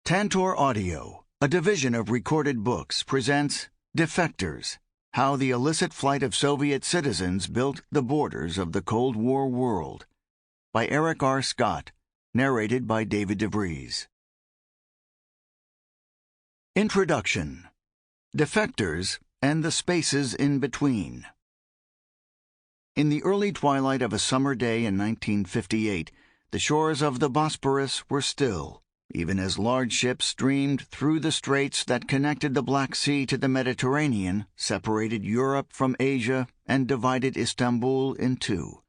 Tantor Audio, a division of Recorded Books, presents Defectors, How the Illicit Flight of Soviet Citizens Built the Borders of the Cold War World, by Erik R. Scott, narrated by David Vries. Introduction: Defectors and the Spaces in Between. In the early twilight of a summer day in 1958, the shores of the Bosporus were still, even as large ships streamed through the straits that connected the Black Sea to the Mediterranean, separated Europe from Asia, and divided Istanbul in two.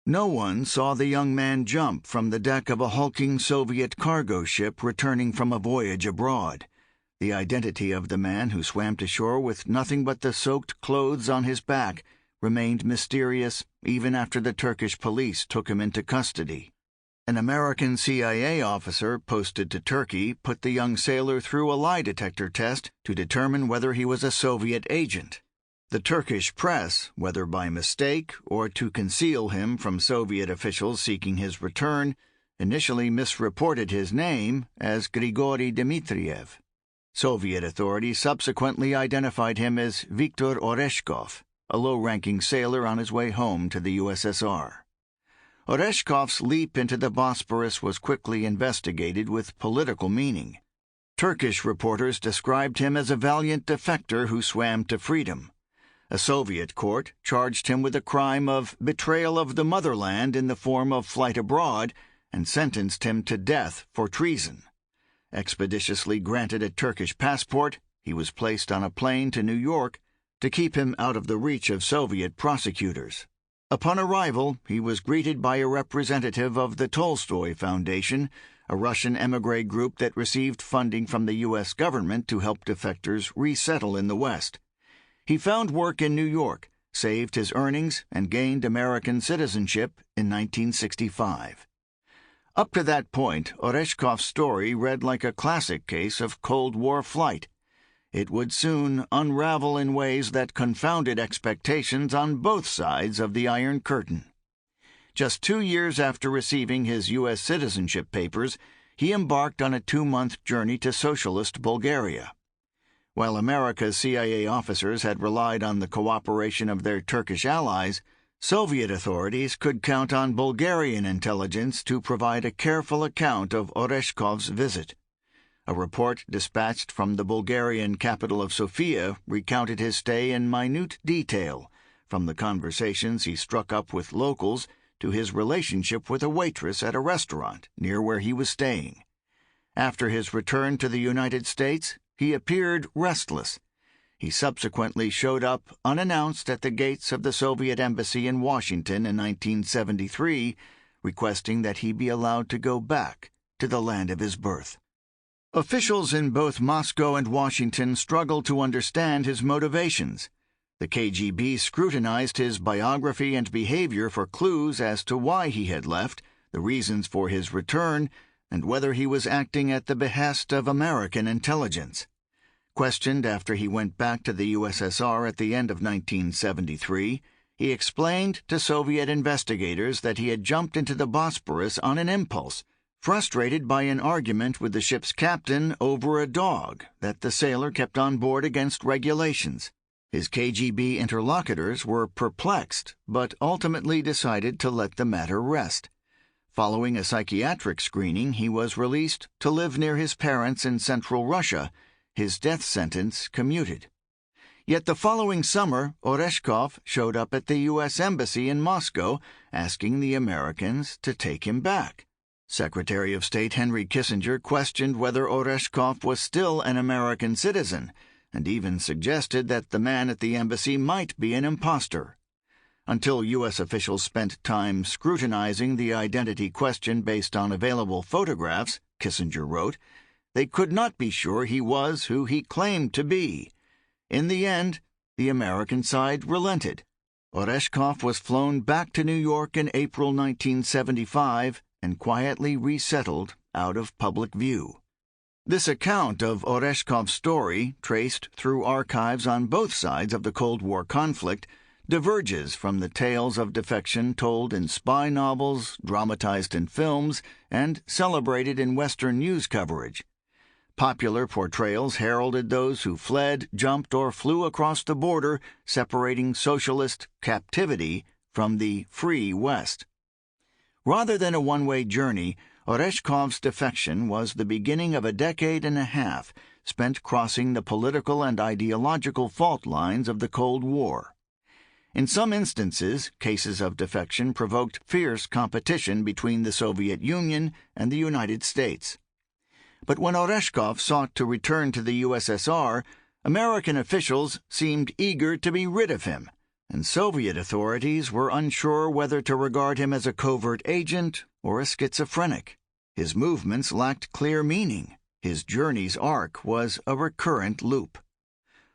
No one saw the young man jump from the deck of a hulking Soviet cargo ship returning from a voyage abroad. The identity of the man who swam to shore with nothing but the soaked clothes on his back remained mysterious even after the Turkish police took him into custody. An American CIA officer posted to Turkey put the young sailor through a lie detector test to determine whether he was a Soviet agent. The Turkish press, whether by mistake or to conceal him from Soviet officials seeking his return, initially misreported his name as Grigory Dmitriev. Soviet authorities subsequently identified him as Viktor Oreshkov, a low-ranking sailor on his way home to the USSR. Oreshkov's leap into the Bosporus was quickly investigated with political meaning. Turkish reporters described him as a valiant defector who swam to freedom. A Soviet court charged him with a crime of betrayal of the motherland in the form of flight abroad and sentenced him to death for treason. Expeditiously granted a Turkish passport, he was placed on a plane to New York to keep him out of the reach of Soviet prosecutors. Upon arrival, he was greeted by a representative of the Tolstoy Foundation, a Russian émigré group that received funding from the U.S. government to help defectors resettle in the West. He found work in New York, saved his earnings, and gained American citizenship in 1965. Up to that point, Oreshkov's story read like a classic case of Cold War flight. It would soon unravel in ways that confounded expectations on both sides of the Iron Curtain. Just 2 years after receiving his U.S. citizenship papers, he embarked on a 2-month journey to socialist Bulgaria. While America's CIA officers had relied on the cooperation of their Turkish allies, Soviet authorities could count on Bulgarian intelligence to provide a careful account of Oreshkov's visit. A report dispatched from the Bulgarian capital of Sofia recounted his stay in minute detail, from the conversations he struck up with locals to his relationship with a waitress at a restaurant near where he was staying. After his return to the United States, he appeared restless. He subsequently showed up unannounced at the gates of the Soviet embassy in Washington in 1973, requesting that he be allowed to go back to the land of his birth. Officials in both Moscow and Washington struggled to understand his motivations. The KGB scrutinized his biography and behavior for clues as to why he had left, the reasons for his return, and whether he was acting at the behest of American intelligence. Questioned after he went back to the USSR at the end of 1973, he explained to Soviet investigators that he had jumped into the Bosporus on an impulse, frustrated by an argument with the ship's captain over a dog that the sailor kept on board against regulations. His KGB interlocutors were perplexed, but ultimately decided to let the matter rest. Following a psychiatric screening, he was released to live near his parents in central Russia, his death sentence commuted. Yet the following summer, Oreshkov showed up at the U.S. Embassy in Moscow, asking the Americans to take him back. Secretary of State Henry Kissinger questioned whether Oreshkov was still an American citizen, and even suggested that the man at the embassy might be an imposter. Until U.S. officials spent time scrutinizing the identity question based on available photographs, Kissinger wrote, they could not be sure he was who he claimed to be. In the end, the American side relented. Oreshkov was flown back to New York in April 1975 and quietly resettled out of public view. This account of Oreshkov's story, traced through archives on both sides of the Cold War conflict, diverges from the tales of defection told in spy novels, dramatized in films, and celebrated in Western news coverage. Popular portrayals heralded those who fled, jumped, or flew across the border, separating socialist captivity from the free West. Rather than a one-way journey, Oreshkov's defection was the beginning of a decade and a half spent crossing the political and ideological fault lines of the Cold War. In some instances, cases of defection provoked fierce competition between the Soviet Union and the United States. But when Oreshkov sought to return to the USSR, American officials seemed eager to be rid of him, and Soviet authorities were unsure whether to regard him as a covert agent or a schizophrenic. His movements lacked clear meaning. His journey's arc was a recurrent loop.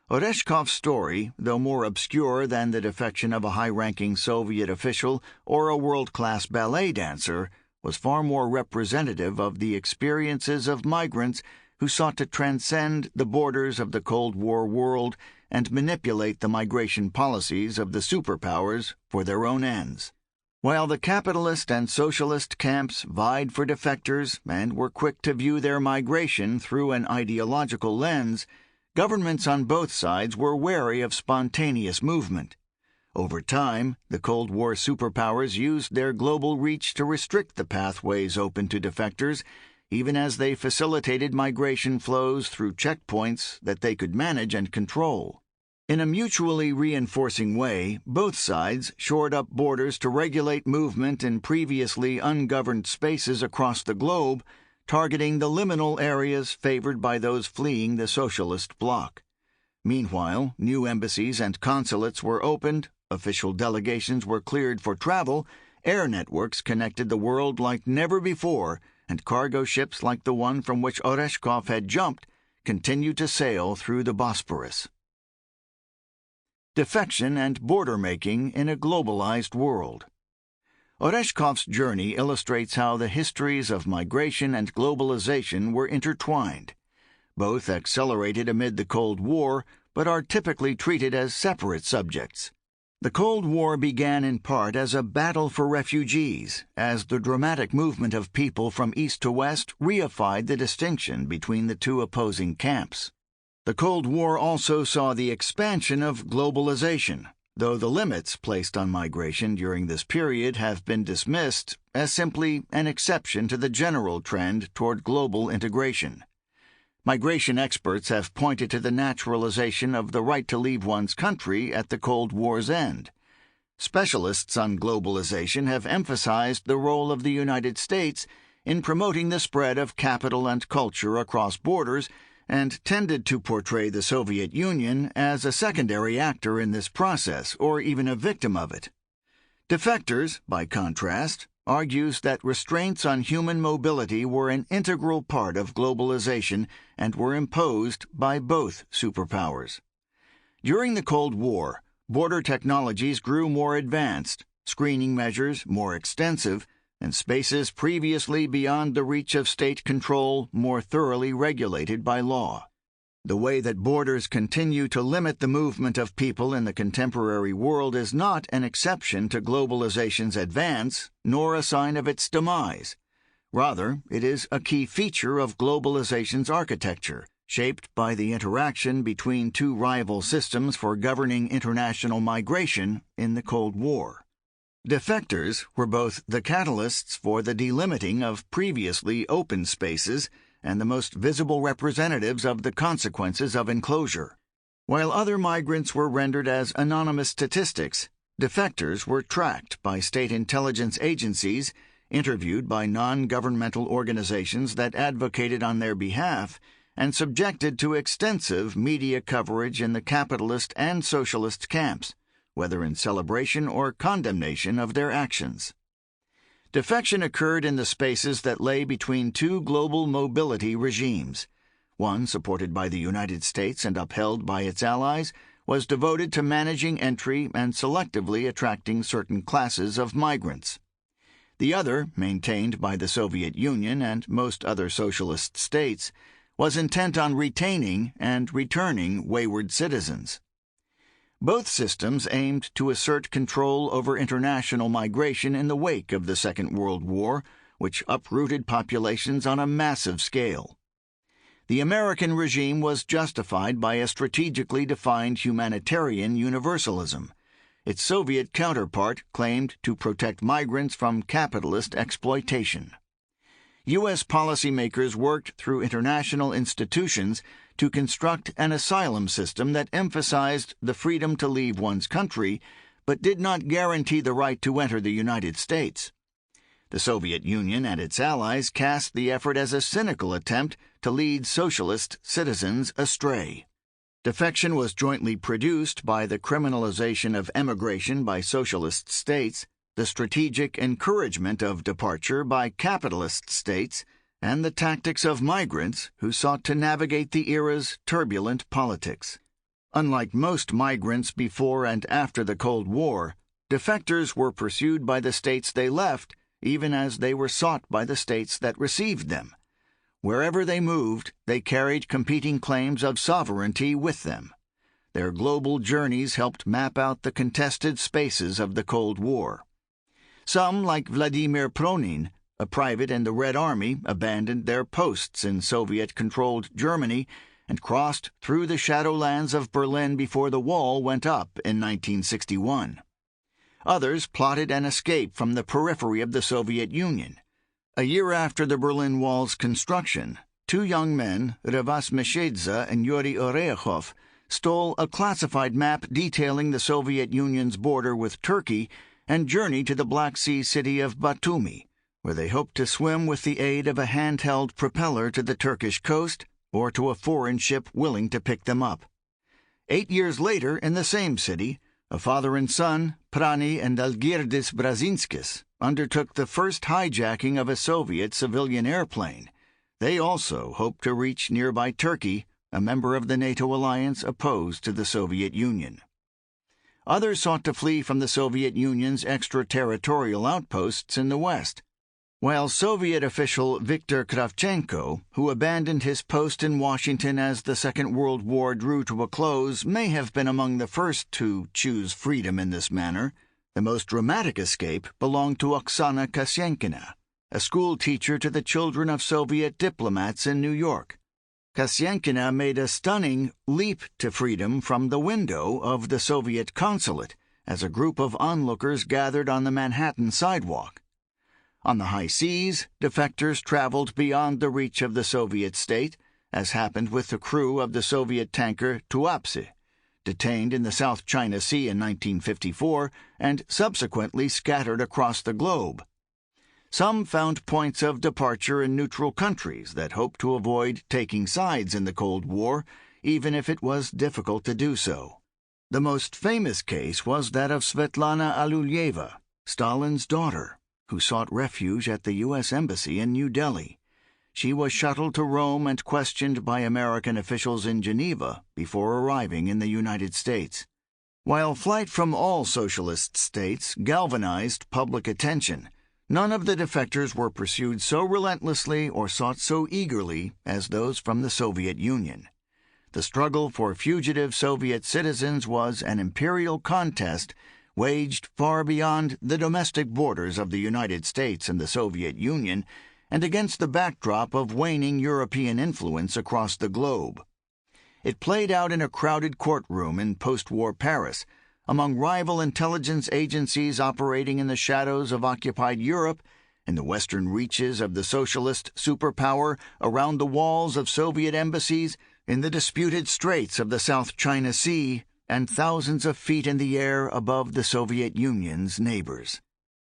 Oreshkov's story, though more obscure than the defection of a high-ranking Soviet official or a world-class ballet dancer, was far more representative of the experiences of migrants who sought to transcend the borders of the Cold War world and manipulate the migration policies of the superpowers for their own ends. While the capitalist and socialist camps vied for defectors and were quick to view their migration through an ideological lens, governments on both sides were wary of spontaneous movement. Over time, the Cold War superpowers used their global reach to restrict the pathways open to defectors, even as they facilitated migration flows through checkpoints that they could manage and control. In a mutually reinforcing way, both sides shored up borders to regulate movement in previously ungoverned spaces across the globe, targeting the liminal areas favored by those fleeing the socialist bloc. Meanwhile, new embassies and consulates were opened, official delegations were cleared for travel, air networks connected the world like never before, and cargo ships like the one from which Oreshkov had jumped continued to sail through the Bosporus. Defection and border-making in a globalized world. Oreshkov's journey illustrates how the histories of migration and globalization were intertwined. Both accelerated amid the Cold War, but are typically treated as separate subjects. The Cold War began in part as a battle for refugees, as the dramatic movement of people from east to west reified the distinction between the two opposing camps. The Cold War also saw the expansion of globalization, though the limits placed on migration during this period have been dismissed as simply an exception to the general trend toward global integration. Migration experts have pointed to the naturalization of the right to leave one's country at the Cold War's end. Specialists on globalization have emphasized the role of the United States in promoting the spread of capital and culture across borders and tended to portray the Soviet Union as a secondary actor in this process, or even a victim of it. Defectors, by contrast, argues that restraints on human mobility were an integral part of globalization and were imposed by both superpowers. During the Cold War, border technologies grew more advanced, screening measures more extensive, and spaces previously beyond the reach of state control more thoroughly regulated by law. The way that borders continue to limit the movement of people in the contemporary world is not an exception to globalization's advance, nor a sign of its demise. Rather, it is a key feature of globalization's architecture, shaped by the interaction between two rival systems for governing international migration in the Cold War. Defectors were both the catalysts for the delimiting of previously open spaces and the most visible representatives of the consequences of enclosure. While other migrants were rendered as anonymous statistics, defectors were tracked by state intelligence agencies, interviewed by non-governmental organizations that advocated on their behalf, and subjected to extensive media coverage in the capitalist and socialist camps, whether in celebration or condemnation of their actions. Defection occurred in the spaces that lay between two global mobility regimes. One, supported by the United States and upheld by its allies, was devoted to managing entry and selectively attracting certain classes of migrants. The other, maintained by the Soviet Union and most other socialist states, was intent on retaining and returning wayward citizens. Both systems aimed to assert control over international migration in the wake of the Second World War, which uprooted populations on a massive scale. the American regime was justified by a strategically defined humanitarian universalism. Its Soviet counterpart claimed to protect migrants from capitalist exploitation. U.S. policymakers worked through international institutions to construct an asylum system that emphasized the freedom to leave one's country, but did not guarantee the right to enter the United States. The Soviet Union and its allies cast the effort as a cynical attempt to lead socialist citizens astray. Defection was jointly produced by the criminalization of emigration by socialist states, the strategic encouragement of departure by capitalist states, and the tactics of migrants who sought to navigate the era's turbulent politics. Unlike most migrants before and after the Cold War, defectors were pursued by the states they left, even as they were sought by the states that received them. Wherever they moved, they carried competing claims of sovereignty with them. Their global journeys helped map out the contested spaces of the Cold War. Some, like Vladimir Pronin, a private in the Red Army, abandoned their posts in Soviet-controlled Germany and crossed through the shadowlands of Berlin before the wall went up in 1961. Others plotted an escape from the periphery of the Soviet Union. A year after the Berlin Wall's construction, two young men, Revas Meshedza and Yuri Orekhov, stole a classified map detailing the Soviet Union's border with Turkey and journeyed to the Black Sea city of Batumi, where they hoped to swim with the aid of a handheld propeller to the Turkish coast or to a foreign ship willing to pick them up. 8 years later, in the same city, a father and son, Prani and Algirdis Brazinskis, undertook the first hijacking of a Soviet civilian airplane. They also hoped to reach nearby Turkey, a member of the NATO alliance opposed to the Soviet Union. Others sought to flee from the Soviet Union's extraterritorial outposts in the West, while Soviet official Viktor Kravchenko, who abandoned his post in Washington as the Second World War drew to a close, may have been among the first to choose freedom in this manner. The most dramatic escape belonged to Oksana Kasyenkina, a school teacher to the children of Soviet diplomats in New York. Kasyenkina made a stunning leap to freedom from the window of the Soviet consulate as a group of onlookers gathered on the Manhattan sidewalk. On the high seas, defectors traveled beyond the reach of the Soviet state, as happened with the crew of the Soviet tanker Tuapse, detained in the South China Sea in 1954 and subsequently scattered across the globe. Some found points of departure in neutral countries that hoped to avoid taking sides in the Cold War, even if it was difficult to do so. The most famous case was that of Svetlana Alulyeva, Stalin's daughter, who sought refuge at the U.S. Embassy in New Delhi. She was shuttled to Rome and questioned by American officials in Geneva before arriving in the United States. While flight from all socialist states galvanized public attention, none of the defectors were pursued so relentlessly or sought so eagerly as those from the Soviet Union. The struggle for fugitive Soviet citizens was an imperial contest waged far beyond the domestic borders of the United States and the Soviet Union, and against the backdrop of waning European influence across the globe. It played out in a crowded courtroom in post-war Paris, among rival intelligence agencies operating in the shadows of occupied Europe, in the western reaches of the socialist superpower, around the walls of Soviet embassies, in the disputed straits of the South China Sea, and thousands of feet in the air above the Soviet Union's neighbors.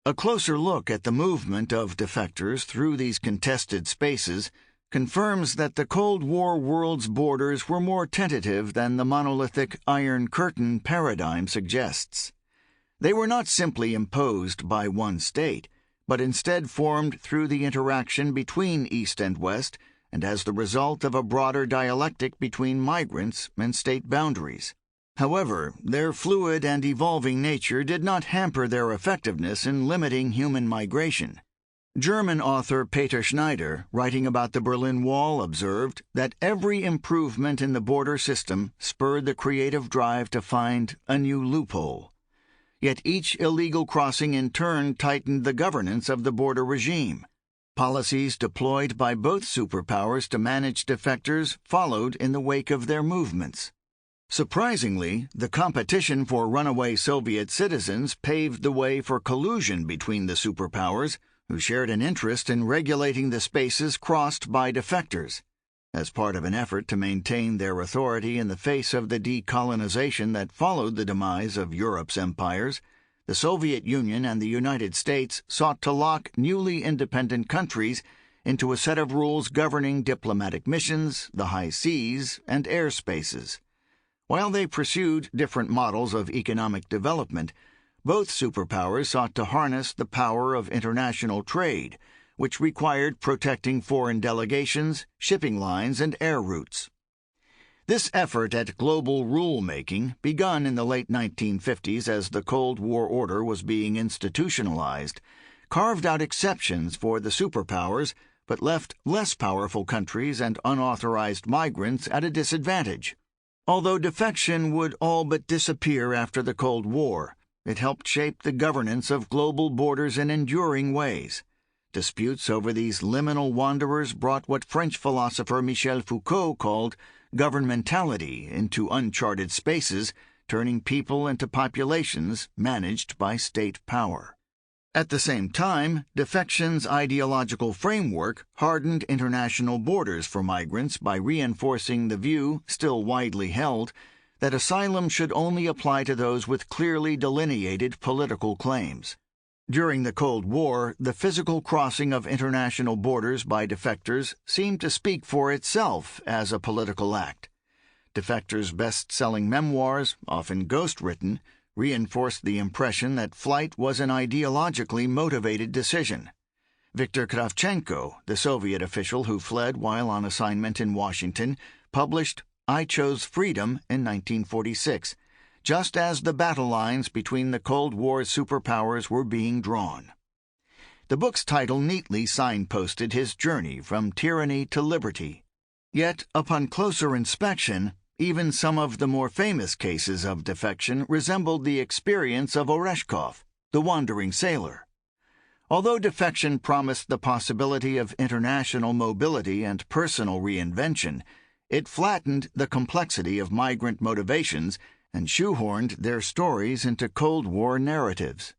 A closer look at the movement of defectors through these contested spaces confirms that the Cold War world's borders were more tentative than the monolithic Iron Curtain paradigm suggests. They were not simply imposed by one state, but instead formed through the interaction between East and West and as the result of a broader dialectic between migrants and state boundaries. However, their fluid and evolving nature did not hamper their effectiveness in limiting human migration. German author Peter Schneider, writing about the Berlin Wall, observed that every improvement in the border system spurred the creative drive to find a new loophole. Yet each illegal crossing in turn tightened the governance of the border regime. Policies deployed by both superpowers to manage defectors followed in the wake of their movements. Surprisingly, the competition for runaway Soviet citizens paved the way for collusion between the superpowers, who shared an interest in regulating the spaces crossed by defectors. As part of an effort to maintain their authority in the face of the decolonization that followed the demise of Europe's empires, the Soviet Union and the United States sought to lock newly independent countries into a set of rules governing diplomatic missions, the high seas, and airspaces. While they pursued different models of economic development, both superpowers sought to harness the power of international trade, which required protecting foreign delegations, shipping lines, and air routes. This effort at global rule-making, begun in the late 1950s as the Cold War order was being institutionalized, carved out exceptions for the superpowers but left less powerful countries and unauthorized migrants at a disadvantage. Although defection would all but disappear after the Cold War, it helped shape the governance of global borders in enduring ways. Disputes over these liminal wanderers brought what French philosopher Michel Foucault called governmentality into uncharted spaces, turning people into populations managed by state power. At the same time, defection's ideological framework hardened international borders for migrants by reinforcing the view, still widely held, that asylum should only apply to those with clearly delineated political claims. During the Cold War, the physical crossing of international borders by defectors seemed to speak for itself as a political act. Defectors' best-selling memoirs, often ghost-written, reinforced the impression that flight was an ideologically motivated decision. Viktor Kravchenko, the Soviet official who fled while on assignment in Washington, published I Chose Freedom in 1946, just as the battle lines between the Cold War's superpowers were being drawn. The book's title neatly signposted his journey from tyranny to liberty. Yet, upon closer inspection, even some of the more famous cases of defection resembled the experience of Oreshkov, the wandering sailor. Although defection promised the possibility of international mobility and personal reinvention, it flattened the complexity of migrant motivations and shoehorned their stories into Cold War narratives.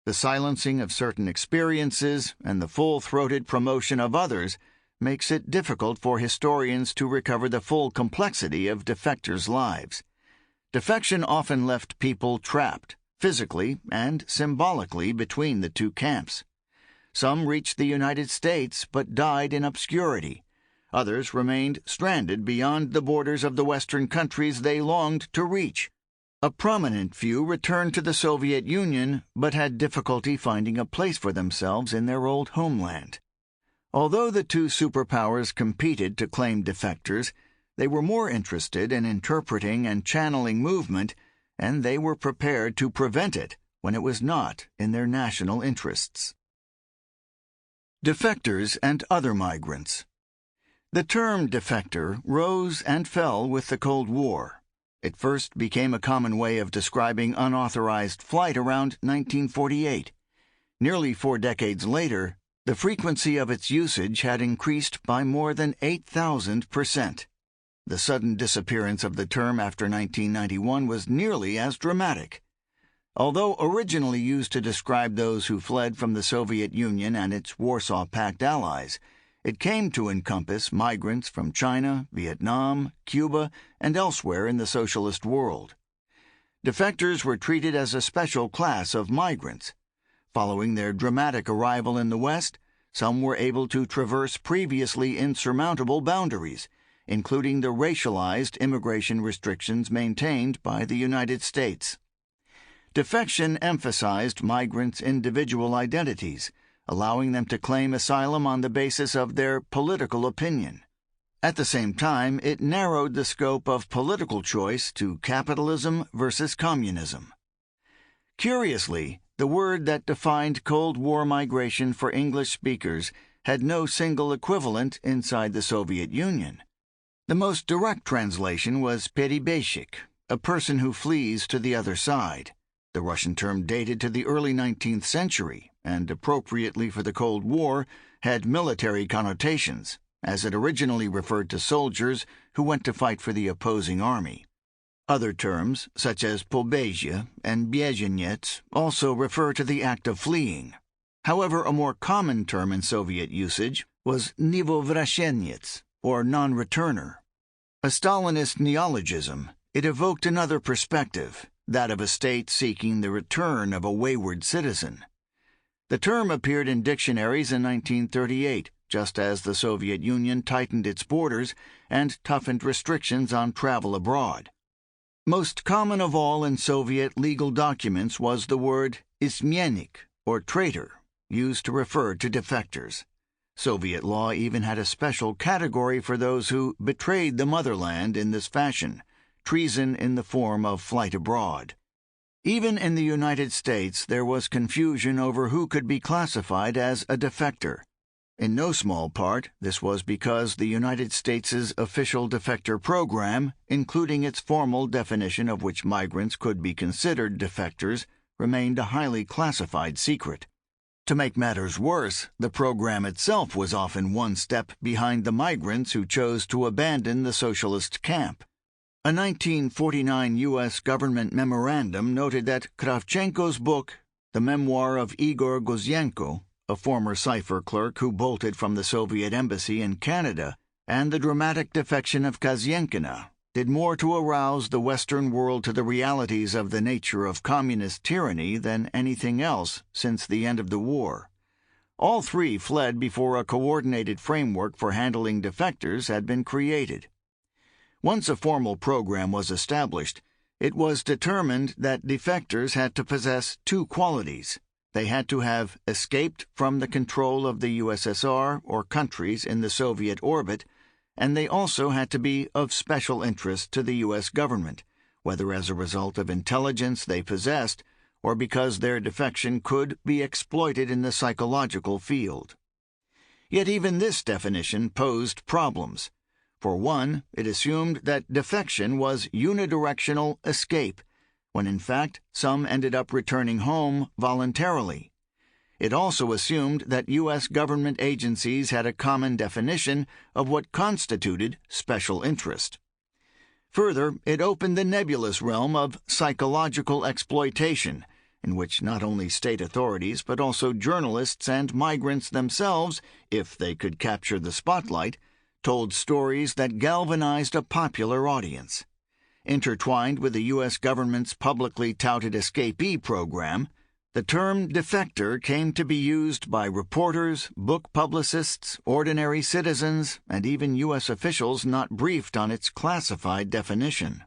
The silencing of certain experiences and the full-throated promotion of others makes it difficult for historians to recover the full complexity of defectors' lives. Defection often left people trapped, physically and symbolically, between the two camps. Some reached the United States but died in obscurity. Others remained stranded beyond the borders of the Western countries they longed to reach. A prominent few returned to the Soviet Union but had difficulty finding a place for themselves in their old homeland. Although the two superpowers competed to claim defectors, they were more interested in interpreting and channeling movement, and they were prepared to prevent it when it was not in their national interests. Defectors and other migrants. The term defector rose and fell with the Cold War. It first became a common way of describing unauthorized flight around 1948. Nearly 4 decades later, the frequency of its usage had increased by more than 8,000%. The sudden disappearance of the term after 1991 was nearly as dramatic. Although originally used to describe those who fled from the Soviet Union and its Warsaw Pact allies, it came to encompass migrants from China, Vietnam, Cuba, and elsewhere in the socialist world. Defectors were treated as a special class of migrants. Following their dramatic arrival in the West, some were able to traverse previously insurmountable boundaries, including the racialized immigration restrictions maintained by the United States. Defection emphasized migrants' individual identities, allowing them to claim asylum on the basis of their political opinion. At the same time, it narrowed the scope of political choice to capitalism versus communism. Curiously, the word that defined Cold War migration for English speakers had no single equivalent inside the Soviet Union. The most direct translation was peribeshik, a person who flees to the other side. The Russian term dated to the early 19th century and appropriately for the Cold War, had military connotations, as it originally referred to soldiers who went to fight for the opposing army. Other terms, such as pobezia and bieżeniec, also refer to the act of fleeing. However, a more common term in Soviet usage was niewowrasheniec, or non-returner. A Stalinist neologism, it evoked another perspective, that of a state seeking the return of a wayward citizen. The term appeared in dictionaries in 1938, just as the Soviet Union tightened its borders and toughened restrictions on travel abroad. Most common of all in Soviet legal documents was the word izmennik, or traitor, used to refer to defectors. Soviet law even had a special category for those who betrayed the motherland in this fashion, treason in the form of flight abroad. Even in the United States, there was confusion over who could be classified as a defector. In no small part, this was because the United States' official defector program, including its formal definition of which migrants could be considered defectors, remained a highly classified secret. To make matters worse, the program itself was often one step behind the migrants who chose to abandon the socialist camp. A 1949 U.S. government memorandum noted that Kravchenko's book, The Memoir of Igor Gozyenko, a former cipher clerk who bolted from the Soviet embassy in Canada, and the dramatic defection of Kazyenkina, did more to arouse the Western world to the realities of the nature of communist tyranny than anything else since the end of the war. All three fled before a coordinated framework for handling defectors had been created. Once a formal program was established, it was determined that defectors had to possess two qualities. They had to have escaped from the control of the USSR or countries in the Soviet orbit, and they also had to be of special interest to the U.S. government, whether as a result of intelligence they possessed or because their defection could be exploited in the psychological field. Yet even this definition posed problems. For one, it assumed that defection was unidirectional escape, when in fact some ended up returning home voluntarily. It also assumed that U.S. government agencies had a common definition of what constituted special interest. Further, it opened the nebulous realm of psychological exploitation, in which not only state authorities but also journalists and migrants themselves, if they could capture the spotlight, told stories that galvanized a popular audience. Intertwined with the U.S. government's publicly touted escapee program, the term defector came to be used by reporters, book publicists, ordinary citizens, and even U.S. officials not briefed on its classified definition.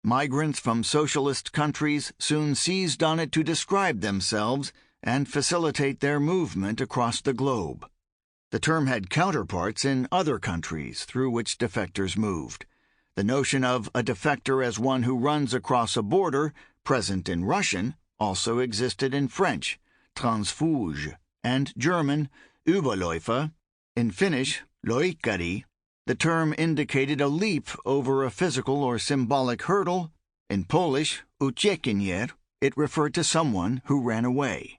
Migrants from socialist countries soon seized on it to describe themselves and facilitate their movement across the globe. The term had counterparts in other countries through which defectors moved. The notion of a defector as one who runs across a border, present in Russian, also existed in French, transfuge, and German, Überläufer. In Finnish, loikkari, the term indicated a leap over a physical or symbolic hurdle. In Polish, uciekinier, it referred to someone who ran away.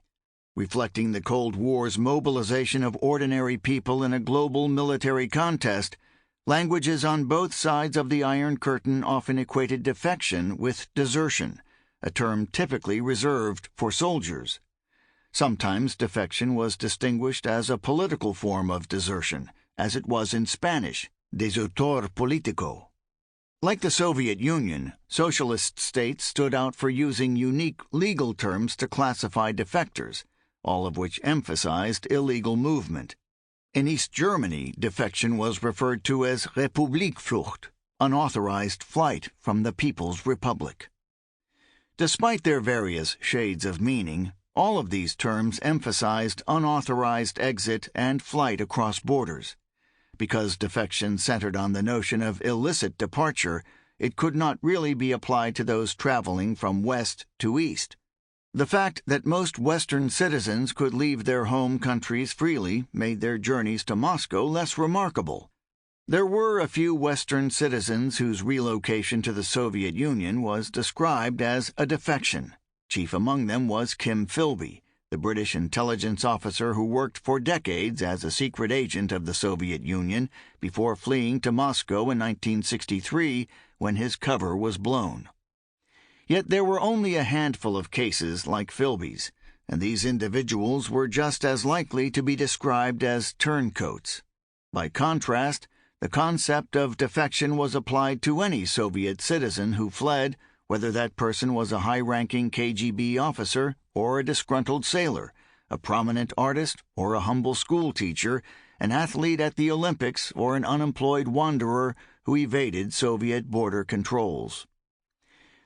Reflecting the Cold War's mobilization of ordinary people in a global military contest, languages on both sides of the Iron Curtain often equated defection with desertion, a term typically reserved for soldiers. Sometimes defection was distinguished as a political form of desertion, as it was in Spanish, desertor político. Like the Soviet Union, socialist states stood out for using unique legal terms to classify defectors, all of which emphasized illegal movement. In East Germany, defection was referred to as Republikflucht, unauthorized flight from the People's Republic. Despite their various shades of meaning, all of these terms emphasized unauthorized exit and flight across borders. Because defection centered on the notion of illicit departure, it could not really be applied to those traveling from west to east. The fact that most Western citizens could leave their home countries freely made their journeys to Moscow less remarkable. There were a few Western citizens whose relocation to the Soviet Union was described as a defection. Chief among them was Kim Philby, the British intelligence officer who worked for decades as a secret agent of the Soviet Union before fleeing to Moscow in 1963 when his cover was blown. Yet there were only a handful of cases like Philby's, and these individuals were just as likely to be described as turncoats. By contrast, the concept of defection was applied to any Soviet citizen who fled, whether that person was a high-ranking KGB officer or a disgruntled sailor, a prominent artist or a humble schoolteacher, an athlete at the Olympics or an unemployed wanderer who evaded Soviet border controls.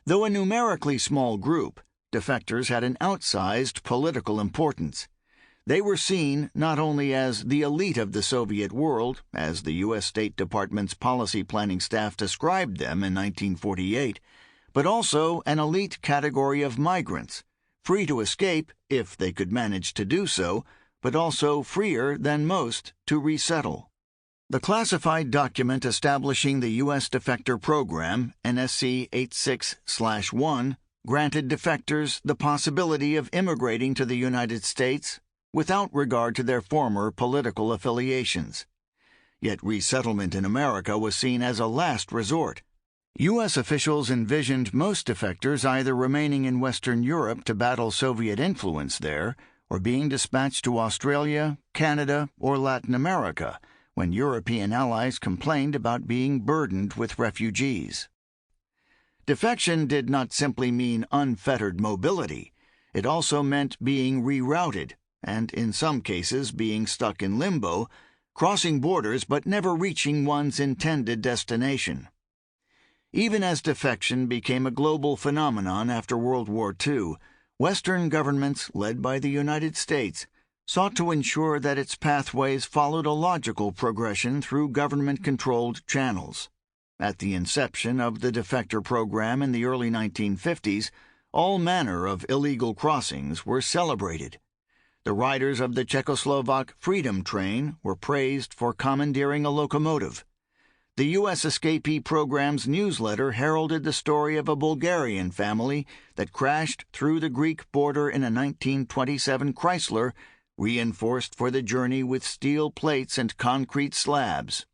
Though a numerically small group, defectors had an outsized political importance. They were seen not only as the elite of the Soviet world, as the U.S. State Department's policy planning staff described them in 1948, but also an elite category of migrants, free to escape if they could manage to do so, but also freer than most to resettle. The classified document establishing the U.S. Defector Program, NSC 86/1, granted defectors the possibility of immigrating to the United States without regard to their former political affiliations. Yet resettlement in America was seen as a last resort. U.S. officials envisioned most defectors either remaining in Western Europe to battle Soviet influence there, or being dispatched to Australia, Canada, or Latin America, when European allies complained about being burdened with refugees. Defection did not simply mean unfettered mobility. It also meant being rerouted, and in some cases being stuck in limbo, crossing borders but never reaching one's intended destination. Even as defection became a global phenomenon after World War II, Western governments, led by the United States, sought to ensure that its pathways followed a logical progression through government-controlled channels. At the inception of the Defector program in the early 1950s, all manner of illegal crossings were celebrated. The riders of the Czechoslovak Freedom Train were praised for commandeering a locomotive. The U.S. Escapee program's newsletter heralded the story of a Bulgarian family that crashed through the Greek border in a 1927 Chrysler, reinforced for the journey with steel plates and concrete slabs.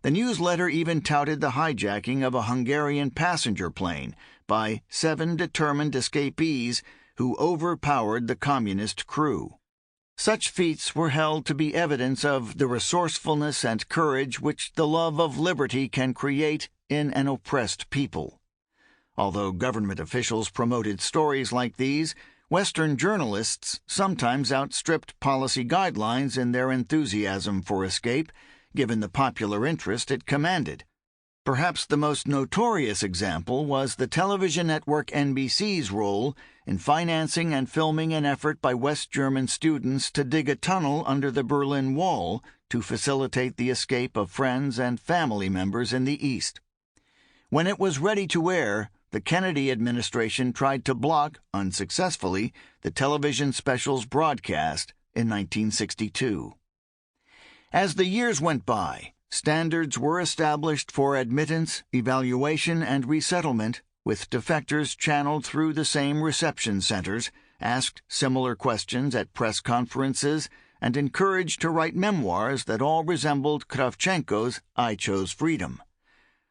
The newsletter even touted the hijacking of a Hungarian passenger plane by 7 determined escapees who overpowered the communist crew. Such feats were held to be evidence of the resourcefulness and courage which the love of liberty can create in an oppressed people. Although government officials promoted stories like these, Western journalists sometimes outstripped policy guidelines in their enthusiasm for escape, given the popular interest it commanded. Perhaps the most notorious example was the television network NBC's role in financing and filming an effort by West German students to dig a tunnel under the Berlin Wall to facilitate the escape of friends and family members in the East. When it was ready to air, the Kennedy administration tried to block, unsuccessfully, the television special's broadcast in 1962. As the years went by, standards were established for admittance, evaluation, and resettlement, with defectors channeled through the same reception centers, asked similar questions at press conferences, and encouraged to write memoirs that all resembled Kravchenko's I Chose Freedom.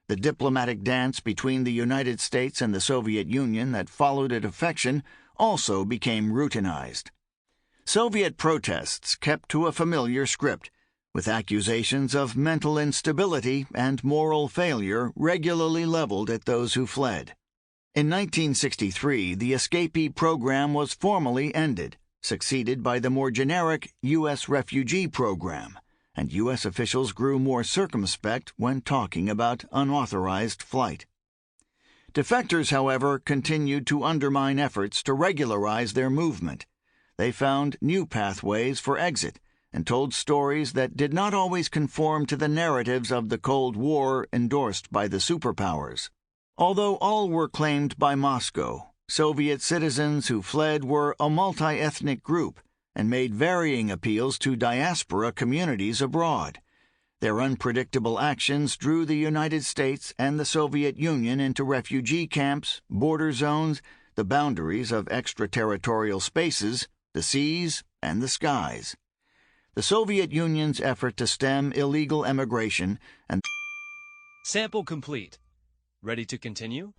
The diplomatic dance between the United States and the Soviet Union that followed a defection also became routinized. Soviet protests kept to a familiar script, with accusations of mental instability and moral failure regularly leveled at those who fled. In 1963, the escapee program was formally ended, succeeded by the more generic U.S. refugee program, and U.S. officials grew more circumspect when talking about unauthorized flight. Defectors, however, continued to undermine efforts to regularize their movement. They found new pathways for exit and told stories that did not always conform to the narratives of the Cold War endorsed by the superpowers. Although all were claimed by Moscow, Soviet citizens who fled were a multi-ethnic group and made varying appeals to diaspora communities abroad. Their unpredictable actions drew the United States and the Soviet Union into refugee camps, border zones, the boundaries of extraterritorial spaces, the seas, and the skies. The Soviet Union's effort to stem illegal emigration and Sample complete. Ready to continue?